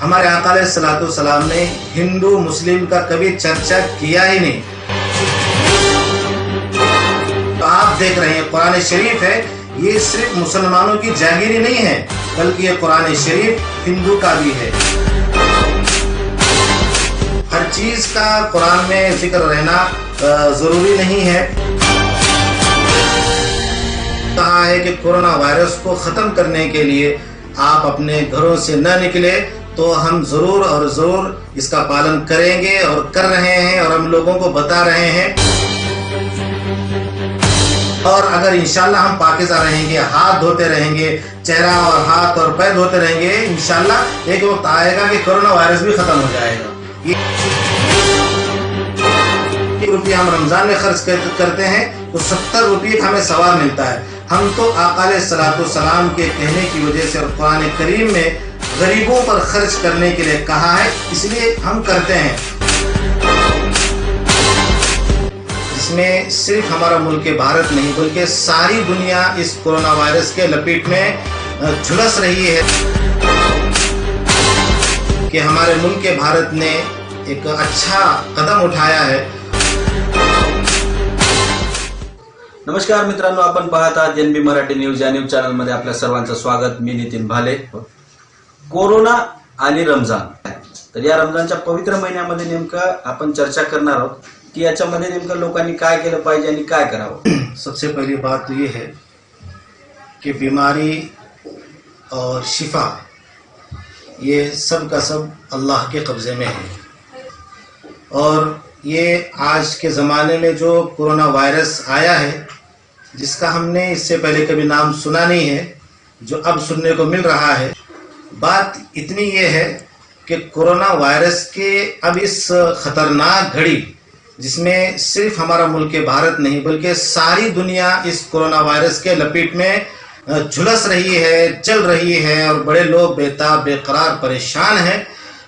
हमारे आका अलैहिस्सलाम ने हिंदू मुस्लिम का कभी चर्चा किया ही नहीं। तो आप देख रहे हैं कुरान शरीफ है, ये सिर्फ मुसलमानों की जागीरी नहीं है, बल्कि ये कुरान शरीफ हिंदू का भी है। हर चीज का कुरान में जिक्र रहना जरूरी नहीं है। कहा है कि कोरोना वायरस को खत्म करने के लिए आप अपने घरों से न निकले, तो हम जरूर और जरूर इसका पालन करेंगे और कर रहे हैं और हम लोगों को बता रहे हैं। और अगर इंशाल्लाह हम पाकीज़ा रहेंगे, हाथ धोते रहेंगे, चेहरा और हाथ और पैर धोते रहेंगे, इंशाल्लाह एक वक्त आएगा कि कोरोना वायरस भी खत्म हो जाएगा। रुपया हम रमजान में खर्च करते हैं तो 70 रुपये हमें सवाब मिलता है। हम तो आका अलैहिस्सलाम के कहने की वजह से और कुरान करीम में गरीबों पर खर्च करने के लिए कहा है, इसलिए हम करते हैं। इसमें सिर्फ हमारा मुल्क भारत नहीं बल्कि सारी दुनिया इस कोरोना वायरस के लपेट में झुलस रही है कि हमारे मुल्क भारत ने एक अच्छा कदम उठाया है। नमस्कार मित्रांनो, आपण पाहत आहात एनबी मराठी न्यूज या न्यूज चॅनल मध्ये आपल्या सर्वांचं स्वागत। मी नितीन भाले। कोरोना आणि रमजान, तर या रमजानच्या पवित्र महिन्यामध्ये नेमकं आपण चर्चा करणार आहोत की याच्यामध्ये नेमकं लोकांनी काय केलं पाहिजे आणि काय करावं। सबसे पहली बात तो ये है कि बीमारी और शिफा ये सब का सब अल्लाह के कब्जे में है। और ये आज के ज़माने में जो कोरोना वायरस आया है, जिसका हमने इससे पहले कभी नाम सुना नहीं है, जो अब सुनने को मिल रहा है। बात इतनी ये है कि कोरोना वायरस के अब इस खतरनाक घड़ी, जिसमें सिर्फ हमारा मुल्क भारत नहीं बल्कि सारी दुनिया इस कोरोना वायरस के लपेट में झुलस रही है, चल रही है और बड़े लोग बेताब बेकरार परेशान हैं।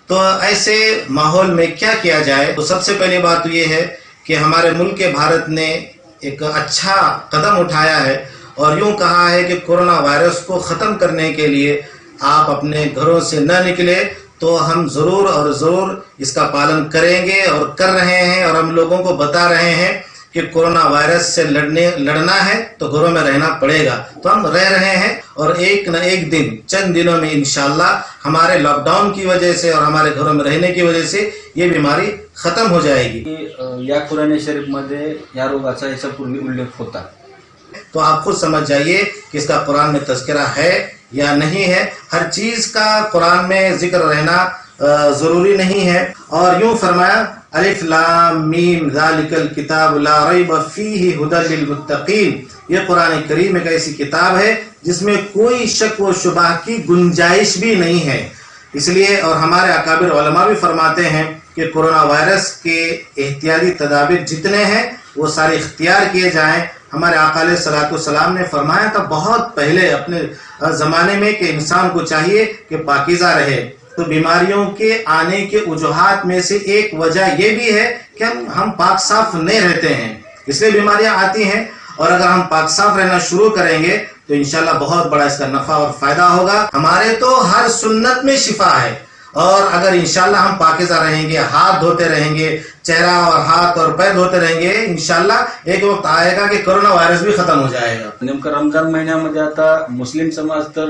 तो ऐसे माहौल में क्या किया जाए? तो सबसे पहली बात तो ये है कि हमारे मुल्क भारत ने एक अच्छा कदम उठाया है और यूं कहा है कि कोरोना वायरस को ख़त्म करने के लिए आप अपने घरों से न निकले, तो हम ज़रूर और ज़रूर इसका पालन करेंगे और कर रहे हैं और हम लोगों को बता रहे हैं कि कोरोना वायरस से लड़ना है तो घरों में रहना पड़ेगा। तो हम रह रहे हैं और एक न एक दिन, चंद दिनों में इंशाल्लाह हमारे लॉकडाउन की वजह से और हमारे घरों में रहने की वजह से ये बीमारी खत्म हो जाएगी। या कुरान शरीफ मध्ये या रोगाचा याच्यापूर्वी उल्लेख होता, तो आप खुद समझ जाइए कि इसका कुरान में तज़किरा है या नहीं है। हर चीज का कुरान में जिक्र रहना जरूरी नहीं है। और यूं फरमाया, अलिफ लाम मीम ज़ालिकल किताब ला रैब फीहि हुदल लिल मुत्तकीन। ये कुरान करीम एक ऐसी किताब है जिसमें कोई शक व शुबा की गुंजाइश भी नहीं है। इसलिए और हमारे अकाबिर उलमा भी फरमाते हैं कि कोरोना वायरस के एहतियाती तदाबीर जितने हैं वो सारे इख्तियार किए जाएं। हमारे आका अलैहिस्सलाम ने फरमाया था बहुत पहले अपने ज़माने में कि इंसान को चाहिए कि पाकीज़ा रहे। तो बीमारियों के आने के वजूहात में से एक वजह ये भी है कि हम पाक साफ नहीं रहते हैं, इसलिए बीमारियां आती हैं। और अगर हम पाक साफ रहना शुरू करेंगे तो इंशाल्लाह बहुत बड़ा इसका नफा और फायदा होगा। हमारे तो हर सुन्नत में शिफा है और अगर इंशाल्लाह हम पाकीज़ा रहेंगे, हाथ धोते रहेंगे, चेहरा और हाथ और पैर धोते रहेंगे, इंशाल्लाह एक वक्त आएगा कि कोरोना वायरस भी खत्म हो जाएगा। नेमकं रमजान महिन्यामध्ये आता मुस्लिम समाज तर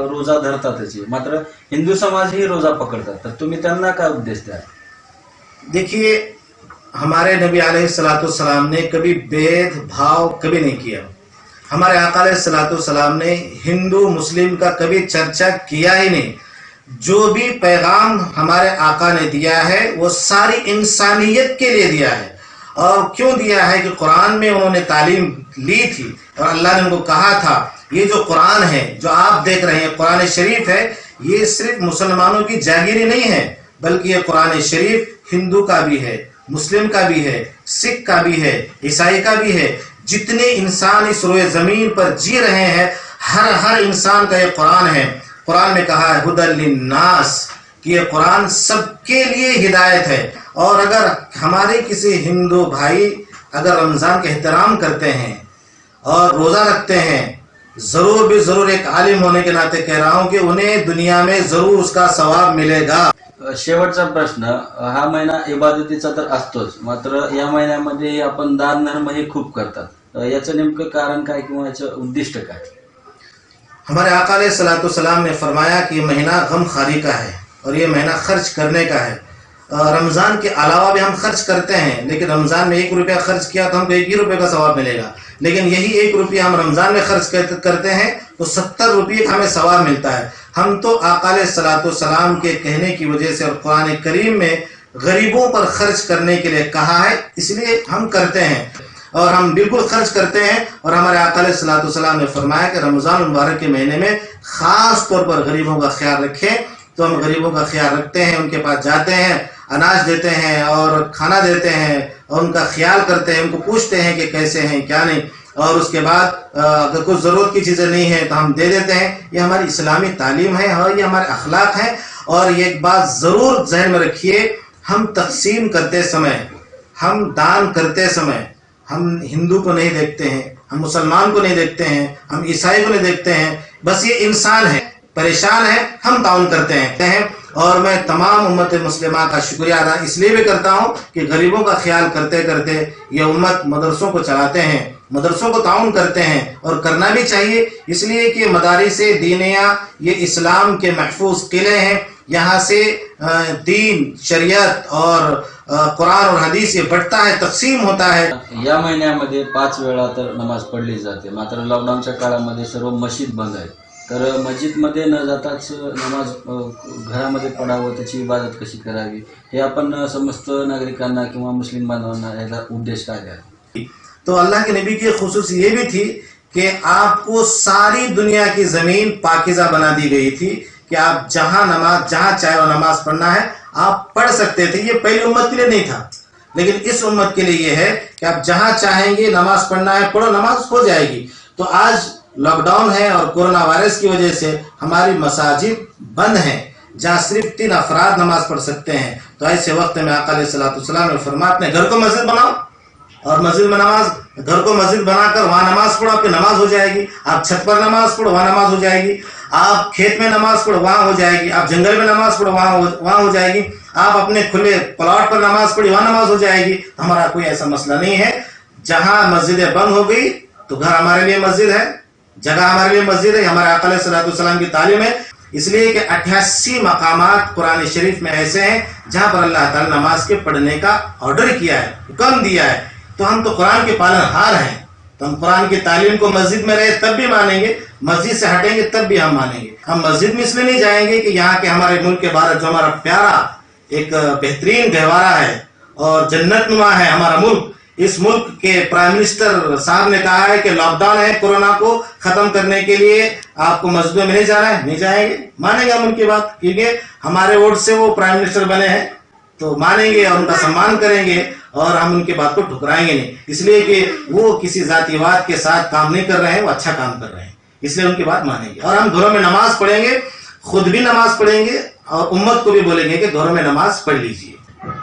रोजा धरतातच, मात्र हिंदू समाज ही रोजा पकडतात, तर तुम्ही त्यांना काय उपदेश द्याल? देखिए, हमारे नबी अलैहिस्सलाम ने कभी भेदभाव कभी नहीं किया। हमारे आका अलैहिस्सलाम ने हिंदू मुस्लिम का कभी चर्चा किया ही नहीं। जो भी पैगाम हमारे आका ने दिया है वो सारी इंसानियत के लिए दिया है। और क्यों दिया है कि कुरान में उन्होंने तालीम ली थी और अल्लाह ने उनको कहा था, ये जो कुरान है जो आप देख रहे हैं कुरान शरीफ है, ये सिर्फ मुसलमानों की जागीरी नहीं है, बल्कि ये कुरान शरीफ हिंदू का भी है, मुस्लिम का भी है, सिख का भी है, ईसाई का भी है। जितने इंसान इस रोए ज़मीन पर जी रहे हैं, हर इंसान का ये कुरान है। कुरान में कहा है हुदल लिन्नास, कि ये कुरान सबके लिए हिदायत है। और अगर हमारे किसी हिंदू भाई अगर रमज़ान का एहतराम करते हैं और रोज़ा रखते हैं जरूर भी जरूर एक आलिम होने के नाते कह रहा हूं कि उन्हें दुनिया में जरूर उसका सवाब मिलेगा। शेवटचा प्रश्न, हा महिना इबादतीचा तर असतोच, मात्र या महिन्यामध्ये आपण दान धर्म हे खूप करतात, याचं नेमकं कारण काय किंवा याचं उद्दिष्ट काय? हमारे आका अलैहिस्सलाम ने फरमाया कि महीना गम खारी का है और ये महीना खर्च करने का है। रमज़ान के अलावा भी हम खर्च करते हैं, लेकिन रमज़ान में 1 रुपया खर्च किया तो हमको 1 ही रुपये का सवाब मिलेगा, लेकिन यही 1 रुपया हम रमज़ान में खर्च करते हैं तो 70 रुपये का हमें सवाब मिलता है। हम तो आका अलैहिस्सलाम के कहने की वजह से और कुरान करीम में गरीबों पर खर्च करने के लिए कहा है, इसलिए हम करते हैं और हम बिल्कुल खर्च करते हैं। और हमारे आका अलैहिस्सलाम ने फरमाया कि रमज़ान मुबारक के महीने में ख़ास तौर पर गरीबों का ख्याल रखें। तो हम गरीबों का ख्याल रखते हैं, उनके पास जाते हैं, अनाज देते हैं और खाना देते हैं और उनका ख्याल करते हैं, उनको पूछते हैं कि कैसे हैं क्या नहीं, और उसके बाद अगर कुछ ज़रूरत की चीज़ें नहीं है तो हम दे देते हैं। ये हमारी इस्लामी तालीम है और ये हमारे अखलाक हैं। और ये एक बात ज़रूर जहन में रखिए, हम तकसीम करते समय, हम दान करते समय हम हिंदू को नहीं देखते हैं, हम मुसलमान को नहीं देखते हैं, हम ईसाई को नहीं देखते हैं, बस ये इंसान है, परेशान है, हम ताउन करते हैं। और मैं तमाम उम्मत मुस्लिमा का शुक्रिया अदा इसलिए भी करता हूँ कि गरीबों का ख्याल करते करते ये उम्मत मदरसों को चलाते हैं, मदरसों को ताउन करते हैं और करना भी चाहिए, इसलिए कि मदारिस दीनिया ये इस्लाम के महफूज किले हैं। यहाँ से दीन, शरीयत और कुरान और हदीस ये बढ़ता है, तकसीम होता है। या महिन्यामध्ये 5 वेळा तर नमाज पडली जाते, मात्र लॉकडाऊनच्या काळामध्ये सर्व मशीद बंद आहे, तर मस्जिदमध्ये न जाताच नमाज घरामध्ये पडावं, त्याची इबादत कशी करावी, हे आपण समस्त नागरिकांना किंवा मुस्लिम बांधवांना याचा उद्देश काय आहे? तो अल्लाह के नबी की खुसूस ये भी थी कि आपको सारी दुनिया की ज़मीन पाकिज़ा बना दी गई थी कि आप जहाँ चाहे वो नमाज पढ़ना है आप पढ़ सकते थे। ये पहली उम्मत के लिए नहीं था, लेकिन इस उम्मत के लिए ये है कि आप जहाँ चाहेंगे नमाज पढ़ना है पढ़ो, नमाज हो जाएगी। तो आज लॉकडाउन है और कोरोना वायरस की वजह से हमारी मसाजिद बंद हैं, जहाँ सिर्फ 3 अफराद नमाज पढ़ सकते हैं। तो ऐसे वक्त में आका अलैहिस्सलाम ने फरमाया अपने घर को मस्जिद बनाओ और मस्जिद में नमाज, घर को मस्जिद बनाकर वहाँ नमाज पढ़ो, आपकी नमाज हो जाएगी। आप छत पर नमाज पढ़ो, वहाँ नमाज हो जाएगी। आप खेत में नमाज पढ़ो, वहाँ हो जाएगी। आप जंगल में नमाज पढ़ो, वहाँ हो जाएगी। आप अपने खुले प्लॉट पर नमाज पढ़ी, वहाँ नमाज हो जाएगी। हमारा कोई ऐसा मसला नहीं है। जहाँ मस्जिदें बंद हो गई तो घर हमारे लिए मस्जिद है, जगह हमारे लिए मस्जिद है, हमारे आका अलैहिस्सलाम की तालीम है। इसलिए कि 88 मकामात कुरान शरीफ में ऐसे हैं जहाँ पर अल्लाह ताला नमाज के पढ़ने का ऑर्डर किया है, हुक्म दिया है। तो हम तो कुरान के पालनहार हैं, तो हम कुरान की तालीम को मस्जिद में रहे तब भी मानेंगे, मस्जिद से हटेंगे तब भी हम मानेंगे। हम मस्जिद में इसलिए नहीं जाएंगे कि यहाँ के हमारे मुल्क के भारत जो हमारा प्यारा एक बेहतरीन गहवारा है और जन्नतनुमा है हमारा मुल्क, इस मुल्क के प्राइम मिनिस्टर साहब ने कहा है कि लॉकडाउन है, कोरोना को खत्म करने के लिए आपको मस्जिदों में नहीं जाना है, नहीं जाएंगे, मानेंगे हम उनकी बात, क्योंकि हमारे वोट से वो प्राइम मिनिस्टर बने हैं, तो मानेंगे और उनका सम्मान करेंगे और हम उनकी बात को ठुकराएंगे नहीं, इसलिए कि वो किसी जातिवाद के साथ काम नहीं कर रहे हैं, वो अच्छा काम कर रहे हैं, इसलिए उनकी बात मानेंगे। और हम घरों में नमाज पढ़ेंगे, खुद भी नमाज पढ़ेंगे और उम्मत को भी बोलेंगे कि घरों में नमाज पढ़ लीजिए।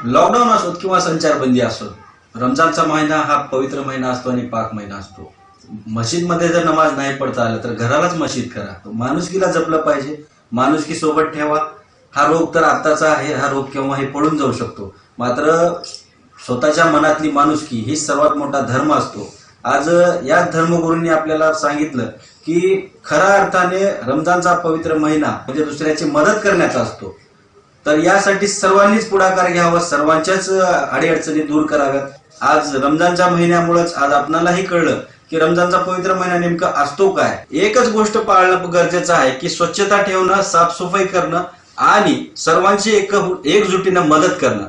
लॉकडाऊन असो किंवा संचारबंदी असो, रमजानचा महिना हा पवित्र महिना असतो आणि पाक महिना असतो। मस्जिदमध्ये जर नमाज नाही पडता आलं तर घरालाच मस्जिद करा। माणुसकीला जपलं पाहिजे, माणुसकी सोबत ठेवा। हा रोग तर आताचा आहे, हा रोग केव्हाही पळून जाऊ शकतो, मात्र स्वतःच्या मनातली माणुसकी ही सर्वात मोठा धर्म असतो। आज या धर्मगुरूंनी आपल्याला सांगितलं की खऱ्या अर्थाने रमजानचा पवित्र महिना म्हणजे दुसऱ्याची मदत करण्याचा असतो, तर यासाठी सर्वांनीच पुढाकार घ्यावा, सर्वांच्याच अडीअडचणी दूर कराव्यात। आज रमजानच्या महिन्यामुळेच आज आपणालाही कळलं की रमजानचा पवित्र महिना नेमका असतो काय। एकच गोष्ट पाळणं गरजेचं आहे की स्वच्छता ठेवणं, साफसफाई करणं आणि सर्वांची एकजुटीनं मदत करणं।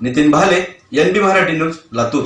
नितीन भाले, NB मराठी न्यूज, लातूर।